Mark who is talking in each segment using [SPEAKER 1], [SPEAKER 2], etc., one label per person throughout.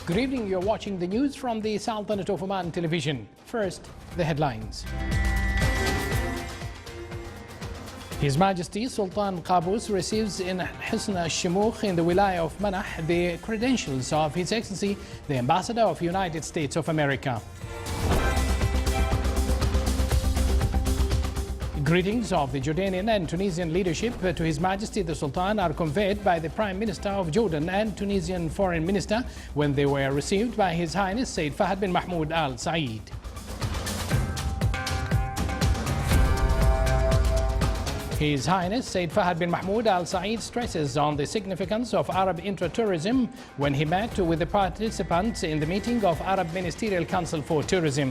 [SPEAKER 1] Good evening. You're watching the news from the Sultanate of Oman television. First, the headlines. His Majesty Sultan Qaboos receives in Husn al-Shumukh in the Wilaya of Manah the credentials of His Excellency, the Ambassador of United States of America. Greetings of the Jordanian and Tunisian leadership to His Majesty the Sultan are conveyed by the Prime Minister of Jordan and Tunisian Foreign Minister when they were received by His Highness Said Fahd bin Mahmoud Al Saeed. His Highness Said Fahd bin Mahmoud Al Saeed stresses on the significance of Arab intra-tourism when he met with the participants in the meeting of Arab Ministerial Council for Tourism.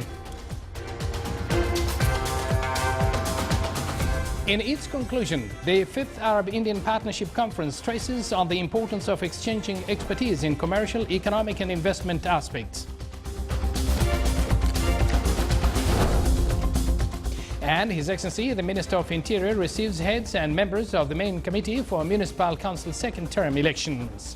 [SPEAKER 1] In its conclusion, the 5th Arab-Indian Partnership Conference stresses on the importance of exchanging expertise in commercial, economic and investment aspects. And His Excellency, the Minister of Interior, receives heads and members of the main committee for Municipal Council second-term elections.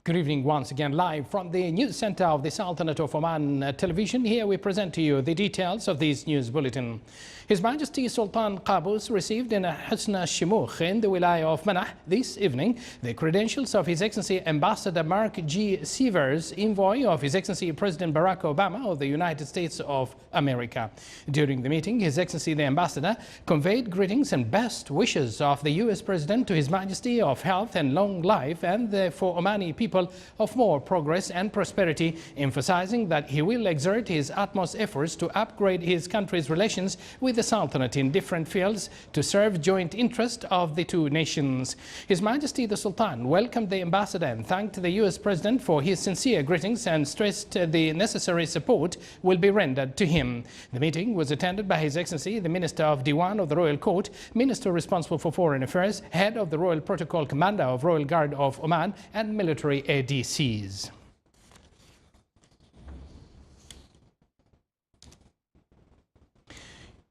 [SPEAKER 1] Good evening once again, live from the news center of the Sultanate of Oman television. Here we present to you the details of this news bulletin. His Majesty Sultan Qaboos received in Husn al-Shumukh in the Wilaya of Manah this evening the credentials of His Excellency Ambassador Mark G. Sievers, envoy of His Excellency President Barack Obama of the United States of America. During the meeting, His Excellency the Ambassador conveyed greetings and best wishes of the U.S. President to His Majesty of health and long life and for Omani people of more progress and prosperity, emphasizing that he will exert his utmost efforts to upgrade his country's relations with the Sultanate in different fields to serve joint interest of the two nations. His Majesty the Sultan welcomed the ambassador and thanked the U.S. President for his sincere greetings and stressed the necessary support will be rendered to him. The meeting was attended by His Excellency the Minister of Diwan of the Royal Court, Minister responsible for Foreign Affairs, Head of the Royal Protocol Commander of Royal Guard of Oman and military ADCs.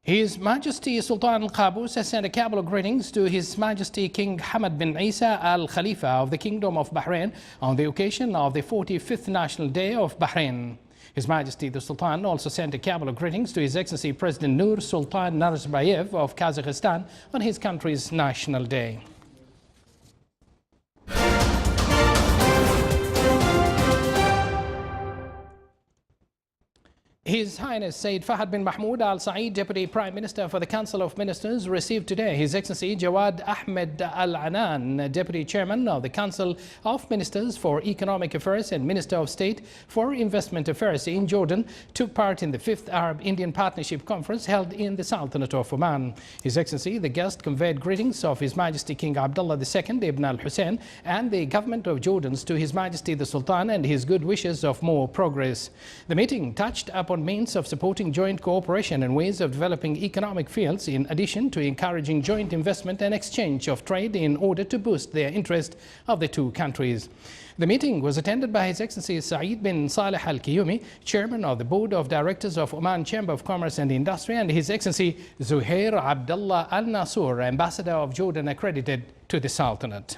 [SPEAKER 1] His Majesty Sultan Qaboos has sent a cabal of greetings to His Majesty King Hamad bin Isa Al Khalifa of the Kingdom of Bahrain on the occasion of the 45th National Day of Bahrain. His Majesty the Sultan also sent a cabal of greetings to His Excellency President Nur Sultan Nazarbayev of Kazakhstan on his country's National Day. His Highness Said Fahd bin Mahmoud Al Saeed, Deputy Prime Minister for the Council of Ministers, received today His Excellency Jawad Ahmed Al Anan, Deputy Chairman of the Council of Ministers for Economic Affairs and Minister of State for Investment Affairs in Jordan, took part in the 5th Arab-Indian Partnership Conference held in the Sultanate of Oman. His Excellency, the guest, conveyed greetings of His Majesty King Abdullah II Ibn Al Hussein and the government of Jordan to His Majesty the Sultan and his good wishes of more progress. The meeting touched upon means of supporting joint cooperation and ways of developing economic fields, in addition to encouraging joint investment and exchange of trade in order to boost the interest of the two countries. The meeting was attended by His Excellency Saeed bin Saleh Al Kiyumi, Chairman of the Board of Directors of Oman Chamber of Commerce and Industry, and His Excellency Zuhair Abdullah Al Nasur, Ambassador of Jordan accredited to the Sultanate.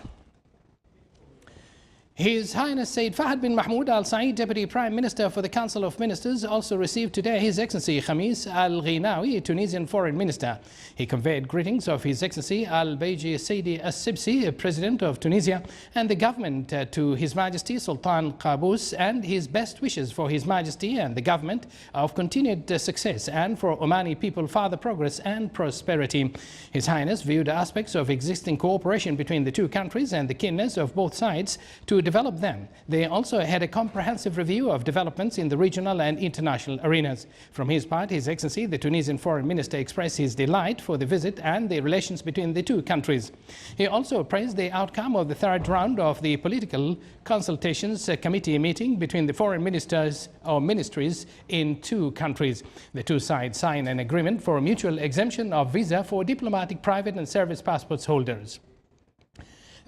[SPEAKER 1] His Highness Said Fahd bin Mahmoud Al Saeed, Deputy Prime Minister for the Council of Ministers, also received today His Excellency Khamis Al Ghinawi, Tunisian Foreign Minister. He conveyed greetings of His Excellency Al Beji Saidi As Sibsi, President of Tunisia, and the government to His Majesty Sultan Qaboos, and his best wishes for His Majesty and the government of continued success and for Omani people further progress and prosperity. His Highness viewed aspects of existing cooperation between the two countries and the keenness of both sides to develop them. They also had a comprehensive review of developments in the regional and international arenas. From his part, His Excellency, the Tunisian Foreign Minister, expressed his delight for the visit and the relations between the two countries. He also praised the outcome of the third round of the Political Consultations Committee meeting between the foreign ministers or ministries in two countries. The two sides signed an agreement for a mutual exemption of visa for diplomatic, private and service passports holders.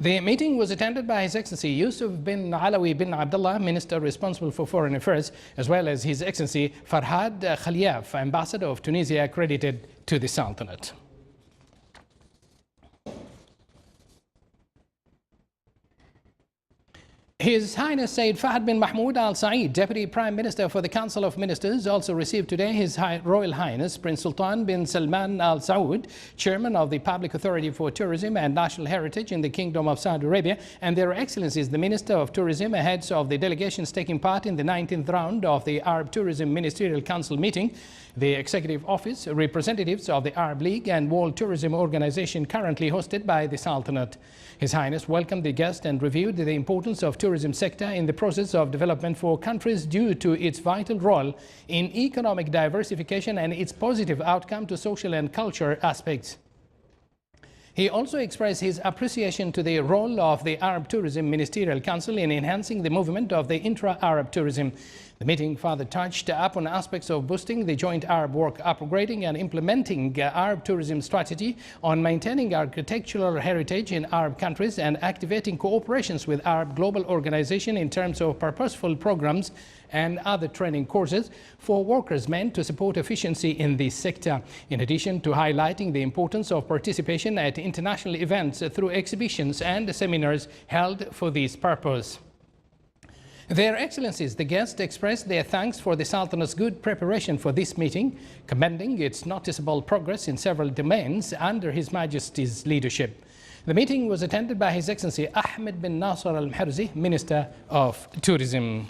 [SPEAKER 1] The meeting was attended by His Excellency Yusuf bin Alawi bin Abdullah, Minister responsible for Foreign Affairs, as well as His Excellency Farhad Khaliaf, Ambassador of Tunisia accredited to the Sultanate. His Highness Sayyid Fahd bin Mahmoud Al Saeed, Deputy Prime Minister for the Council of Ministers, also received today His Royal Highness Prince Sultan bin Salman Al Saud, Chairman of the Public Authority for Tourism and National Heritage in the Kingdom of Saudi Arabia, and Their Excellencies the Minister of Tourism, heads of the delegations taking part in the 19th round of the Arab Tourism Ministerial Council meeting, the Executive Office, representatives of the Arab League and World Tourism Organization currently hosted by the Sultanate. His Highness welcomed the guest and reviewed the importance of tourism sector in the process of development for countries due to its vital role in economic diversification and its positive outcome to social and cultural aspects. He also expressed his appreciation to the role of the Arab Tourism Ministerial Council in enhancing the movement of the intra-Arab tourism. The meeting further touched upon aspects of boosting the joint Arab work, upgrading and implementing Arab tourism strategy, on maintaining architectural heritage in Arab countries and activating cooperations with Arab Global Organization in terms of purposeful programs and other training courses for workers meant to support efficiency in this sector, in addition to highlighting the importance of participation at international events through exhibitions and seminars held for this purpose. Their Excellencies, the guests, expressed their thanks for the Sultanate's good preparation for this meeting, commending its noticeable progress in several domains under His Majesty's leadership. The meeting was attended by His Excellency Ahmed bin Nasser Al-Mharzi, Minister of Tourism.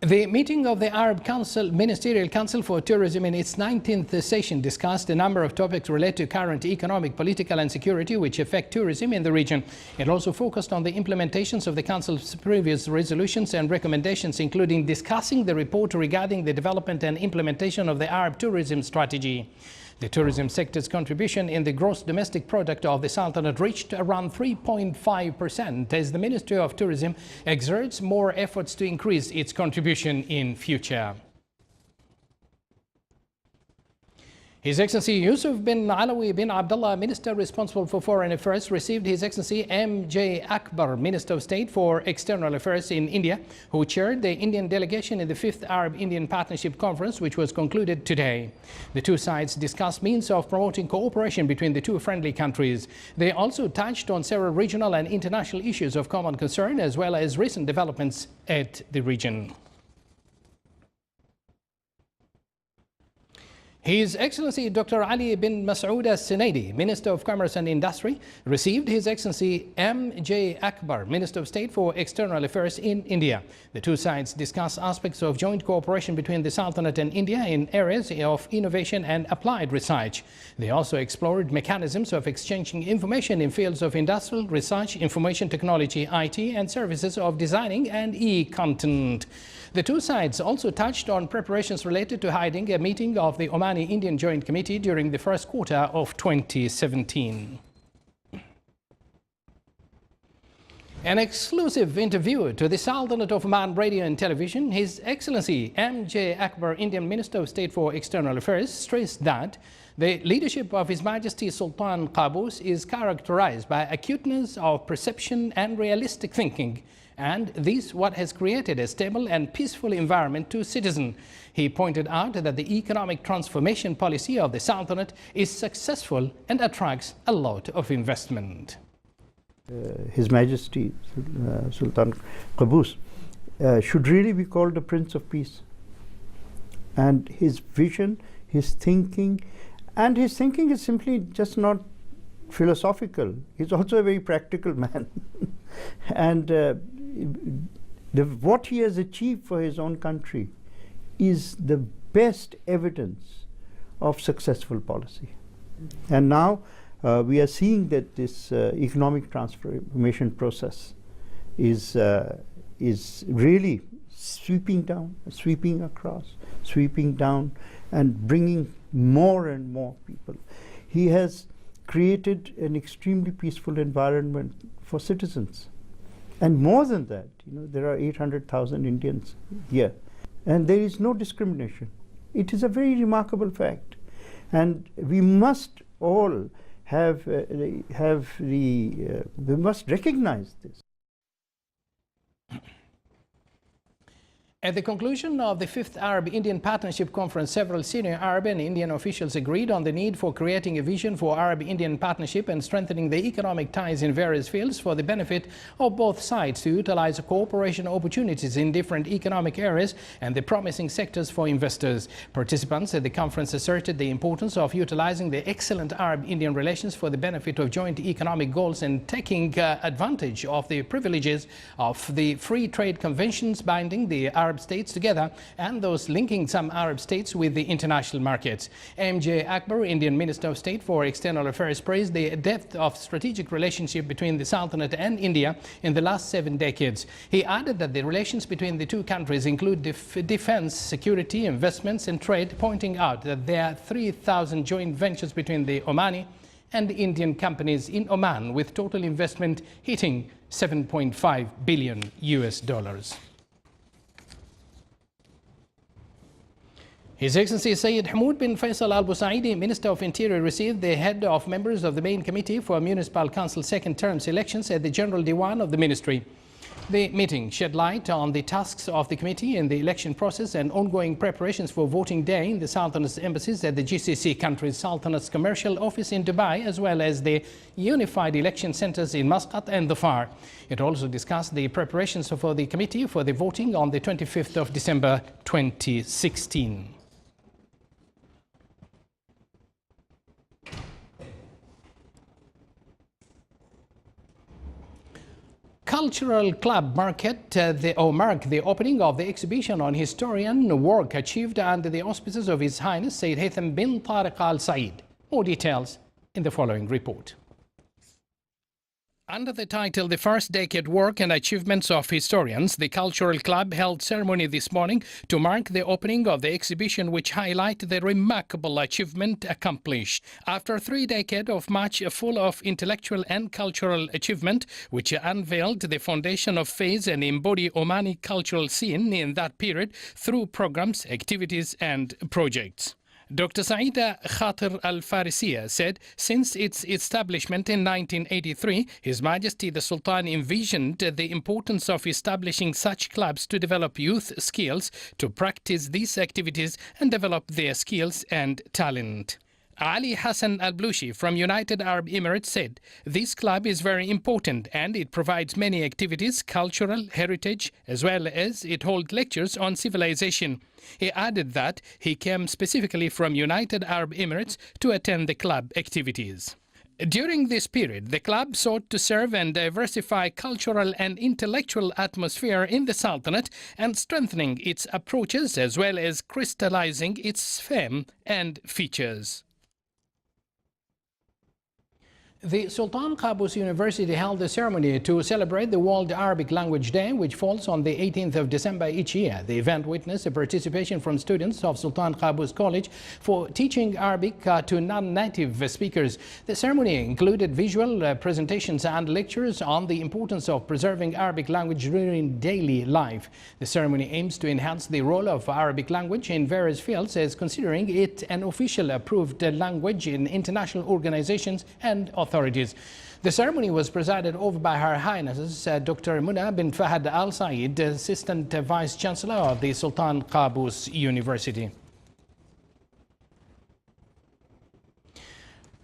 [SPEAKER 1] The meeting of the Arab Ministerial Council for Tourism in its 19th session discussed a number of topics related to current economic, political and security which affect tourism in the region. It also focused on the implementations of the Council's previous resolutions and recommendations, including discussing the report regarding the development and implementation of the Arab tourism strategy. The tourism sector's contribution in the gross domestic product of the Sultanate reached around 3.5% as the Ministry of Tourism exerts more efforts to increase its contribution in future. His Excellency Yusuf bin Alawi bin Abdullah, Minister responsible for Foreign Affairs, received His Excellency M.J. Akbar, Minister of State for External Affairs in India, who chaired the Indian delegation in the 5th Arab-Indian Partnership Conference, which was concluded today. The two sides discussed means of promoting cooperation between the two friendly countries. They also touched on several regional and international issues of common concern, as well as recent developments at the region. His Excellency Dr. Ali bin Masoud Al-Sunaidi, Minister of Commerce and Industry, received His Excellency M.J. Akbar, Minister of State for External Affairs in India. The two sides discussed aspects of joint cooperation between the Sultanate and India in areas of innovation and applied research. They also explored mechanisms of exchanging information in fields of industrial research, information technology, IT, and services of designing and e-content. The two sides also touched on preparations related to holding a meeting of the Omani-Indian Joint Committee during the first quarter of 2017. An exclusive interview to the Sultanate of Oman Radio and Television, His Excellency M.J. Akbar, Indian Minister of State for External Affairs, stressed that the leadership of His Majesty Sultan Qaboos is characterized by acuteness of perception and realistic thinking, and this what has created a stable and peaceful environment to citizens. He pointed out that the economic transformation policy of the Sultanate is successful and attracts a lot of investment.
[SPEAKER 2] His Majesty Sultan Qaboos should really be called the Prince of Peace. And his vision, his thinking, and his thinking is simply just not philosophical. He's also a very practical man. And what he has achieved for his own country is the best evidence of successful policy. And now we are seeing that this economic transformation process is is really sweeping down, sweeping across, sweeping down, and bringing more and more people. He has created an extremely peaceful environment for citizens. And more than that, there are 800,000 Indians here, and there is no discrimination. It is a very remarkable fact, and we must all we must recognize this.
[SPEAKER 1] At the conclusion of the 5th Arab-Indian Partnership Conference, several senior Arab and Indian officials agreed on the need for creating a vision for Arab-Indian partnership and strengthening the economic ties in various fields for the benefit of both sides to utilize cooperation opportunities in different economic areas and the promising sectors for investors. Participants at the conference asserted the importance of utilizing the excellent Arab-Indian relations for the benefit of joint economic goals and taking advantage of the privileges of the free trade conventions binding the Arab states together and those linking some Arab states with the international markets. MJ Akbar, Indian Minister of State for External Affairs, praised the depth of strategic relationship between the Sultanate and India in the last 7 decades. He added that the relations between the two countries include defense, security, investments and trade, pointing out that there are 3,000 joint ventures between the Omani and Indian companies in Oman, with total investment hitting $7.5 billion. His Excellency Sayyid Hamoud bin Faisal Al Busaidi, Minister of Interior, received the head of members of the main committee for Municipal Council second term elections at the General Diwan of the Ministry. The meeting shed light on the tasks of the committee in the election process and ongoing preparations for voting day in the Sultanate's embassies at the GCC countries, Sultanate's commercial office in Dubai, as well as the unified election centers in Muscat and Dhofar. It also discussed the preparations for the committee for the voting on the 25th of December 2016. Cultural Club marked the opening of the exhibition on historian work achieved under the auspices of His Highness Sayyid Haytham bin Tariq Al Said. More details in the following report. Under the title The First Decade Work and Achievements of Historians, the Cultural Club held ceremony this morning to mark the opening of the exhibition, which highlight the remarkable achievement accomplished. After 3 decades of much full of intellectual and cultural achievement, which unveiled the foundation of phase and embody Omani cultural scene in that period through programs, activities and projects. Dr. Saida Khatir Al-Farisiya said since its establishment in 1983, His Majesty the Sultan envisioned the importance of establishing such clubs to develop youth skills, to practice these activities and develop their skills and talent. Ali Hassan Al-Blushi from United Arab Emirates said, "This club is very important and it provides many activities, cultural, heritage, as well as it holds lectures on civilization." He added that he came specifically from United Arab Emirates to attend the club activities. During this period, the club sought to serve and diversify cultural and intellectual atmosphere in the Sultanate and strengthening its approaches as well as crystallizing its fame and features. The Sultan Qaboos University held a ceremony to celebrate the World Arabic Language Day, which falls on the 18th of December each year. The event witnessed a participation from students of Sultan Qaboos College for teaching Arabic to non-native speakers. The ceremony included visual presentations and lectures on the importance of preserving Arabic language during daily life. The ceremony aims to enhance the role of Arabic language in various fields, as considering it an official approved language in international organizations and authorities. The ceremony was presided over by Her Highness Dr. Muna bin Fahad Al Said, Assistant Vice Chancellor of the Sultan Qaboos University.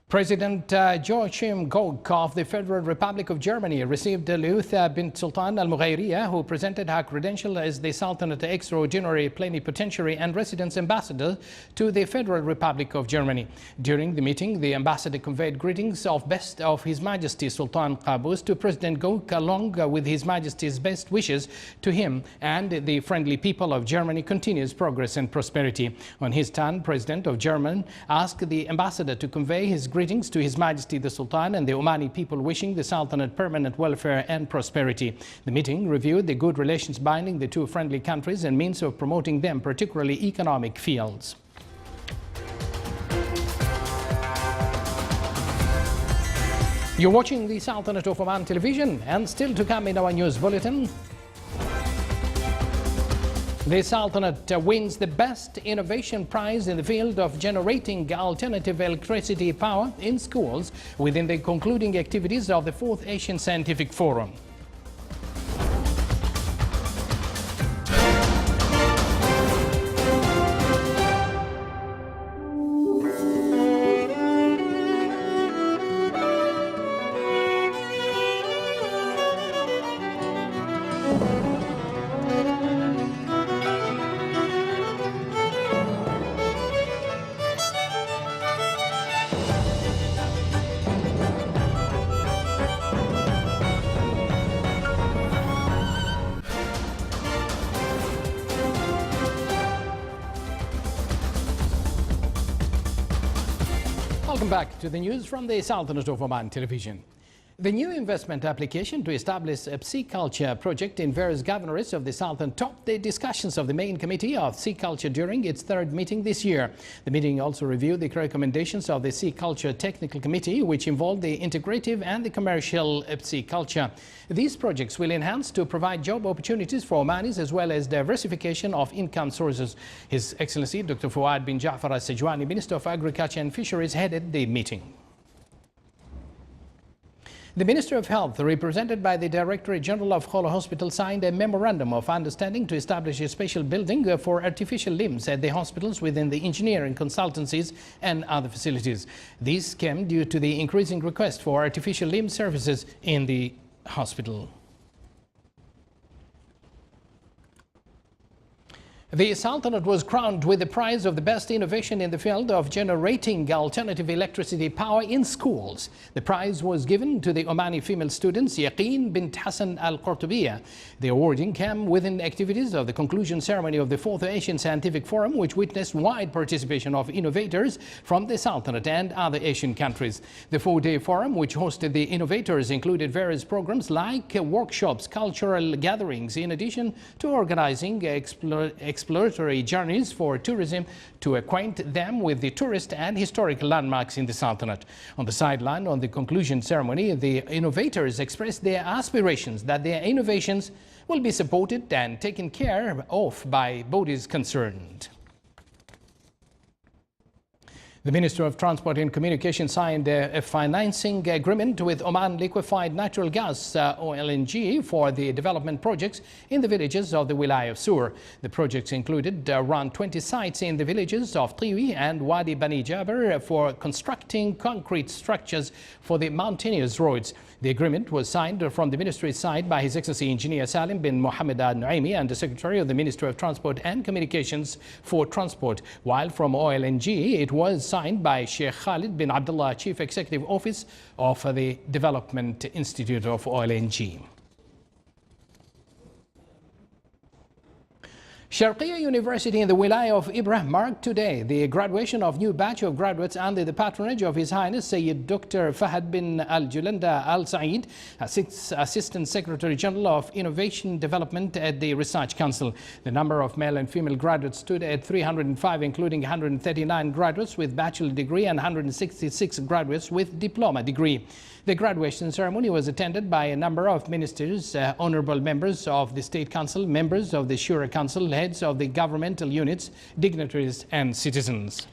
[SPEAKER 1] President Joachim Gauck of the Federal Republic of Germany received Leutha bint Sultan Al Mughayriya, who presented her credential as the Sultanate Extraordinary Plenipotentiary and Residence Ambassador to the Federal Republic of Germany. During the meeting, the ambassador conveyed greetings of best of His Majesty Sultan Qaboos to President Gauck, along with His Majesty's best wishes to him and the friendly people of Germany continuous progress and prosperity. On his turn, President of Germany asked the ambassador to convey his greetings to His Majesty the Sultan and the Omani people, wishing the Sultanate permanent welfare and prosperity. The meeting reviewed the good relations binding the two friendly countries and means of promoting them, particularly economic fields. You're watching the Sultanate of Oman television, and still to come in our news bulletin. The Sultanate wins the Best Innovation Prize in the field of generating alternative electricity power in schools within the concluding activities of the 4th Asian Scientific Forum. Welcome back to the news from the Sultanate of Oman television. The new investment application to establish a pisciculture project in various governorates of the Sultanate topped the discussions of the main committee of pisciculture during its third meeting this year. The meeting also reviewed the recommendations of the pisciculture technical committee, which involved the integrative and the commercial pisciculture. These projects will enhance to provide job opportunities for Omanis as well as diversification of income sources. His Excellency Dr. Fuad bin Jafar al-Sajwani, Minister of Agriculture and Fisheries, headed the meeting. The Minister of Health, represented by the Directorate General of Kholo Hospital, signed a memorandum of understanding to establish a special building for artificial limbs at the hospitals within the engineering consultancies and other facilities. This came due to the increasing request for artificial limb services in the hospital. The Sultanate was crowned with the prize of the best innovation in the field of generating alternative electricity power in schools. The prize was given to the Omani female students Yaqeen bint Hassan al-Qurtubiya. The awarding came within activities of the conclusion ceremony of the 4th Asian Scientific Forum, which witnessed wide participation of innovators from the Sultanate and other Asian countries. The 4-day forum, which hosted the innovators, included various programs like workshops, cultural gatherings, in addition to organizing exploratory journeys for tourism to acquaint them with the tourist and historical landmarks in the Sultanate. On the sideline on the conclusion ceremony, the innovators expressed their aspirations that their innovations will be supported and taken care of by bodies concerned. The Minister of Transport and Communication signed a financing agreement with Oman Liquefied Natural Gas (OLNG) for the development projects in the villages of the Wilaya of Sur. The projects included around 20 sites in the villages of Tiwi and Wadi Bani Jaber for constructing concrete structures for the mountainous roads. The agreement was signed from the ministry's side by His Excellency Engineer Salim bin Mohammed Al-Nuaimi and the Secretary of the Ministry of Transport and Communications for Transport, while from OLNG it was signed by Sheikh Khalid bin Abdullah, Chief Executive Office of the Development Institute of OLNG. Sharqiya University in the Wilaya of Ibrahim marked today the graduation of new batch of graduates under the patronage of His Highness Sayyid Dr. Fahad bin Al-Julanda Al-Saeed, Assistant Secretary General of Innovation Development at the Research Council. The number of male and female graduates stood at 305, including 139 graduates with bachelor degree and 166 graduates with diploma degree. The graduation ceremony was attended by a number of ministers, honorable members of the State Council, members of the Shura Council, heads of the governmental units, dignitaries and citizens.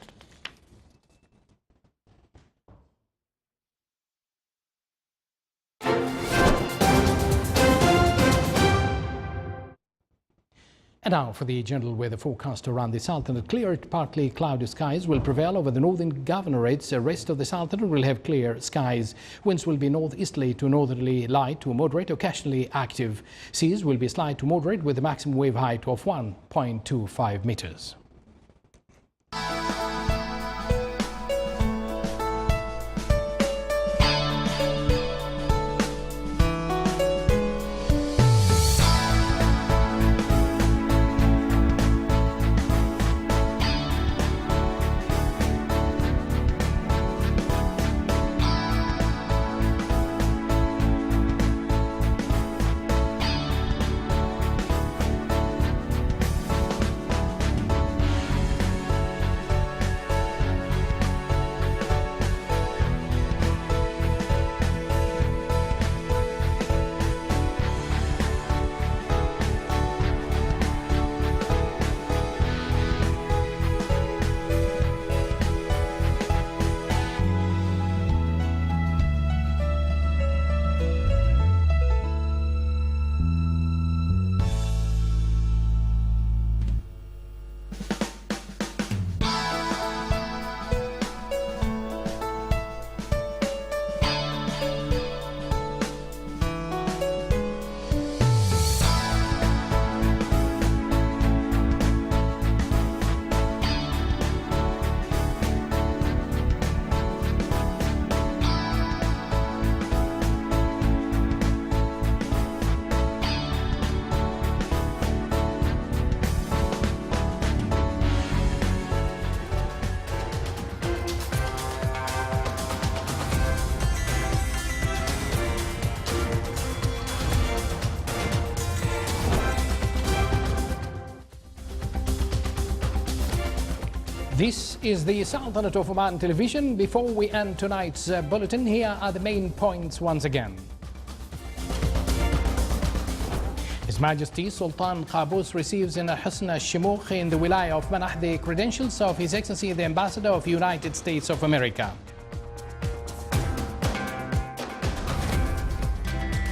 [SPEAKER 1] And now for the general weather forecast around the Sultanate. Clear to partly cloudy skies will prevail over the northern governorates. The rest of the Sultanate will have clear skies. Winds will be northeasterly to northerly light to moderate, occasionally active. Seas will be slight to moderate with a maximum wave height of 1.25 meters. This is the Sultanate of Oman television. Before we end tonight's bulletin, here are the main points once again. His Majesty Sultan Qaboos receives in Husn al-Shimukh in the Wilaya of Manah the credentials of His Excellency the Ambassador of United States of America.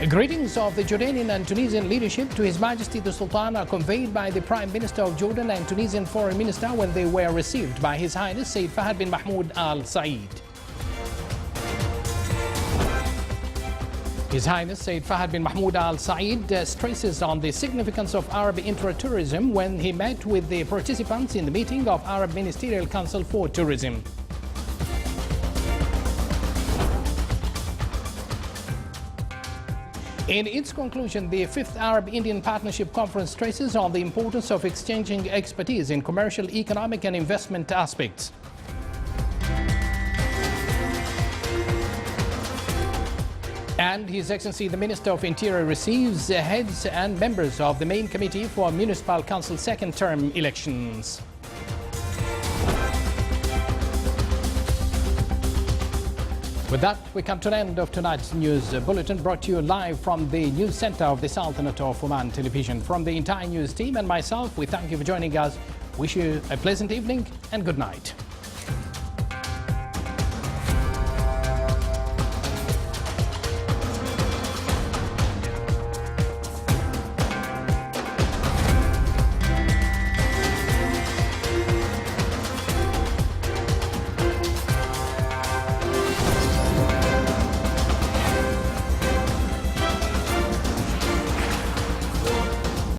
[SPEAKER 1] Greetings of the Jordanian and Tunisian leadership to His Majesty the Sultan are conveyed by the Prime Minister of Jordan and Tunisian Foreign Minister when they were received by His Highness Sayyid Fahad bin Mahmoud Al Saeed. His Highness Sayyid Fahad bin Mahmoud Al Saeed stresses on the significance of Arab inter-tourism when he met with the participants in the meeting of Arab Ministerial Council for Tourism. In its conclusion, the 5th Arab-Indian Partnership Conference stresses on the importance of exchanging expertise in commercial, economic and investment aspects. And His Excellency the Minister of Interior receives heads and members of the main committee for Municipal Council second term elections. With that, we come to the end of tonight's news bulletin, brought to you live from the news center of the Sultanate of Oman television. From the entire news team and myself, we thank you for joining us. Wish you a pleasant evening and good night.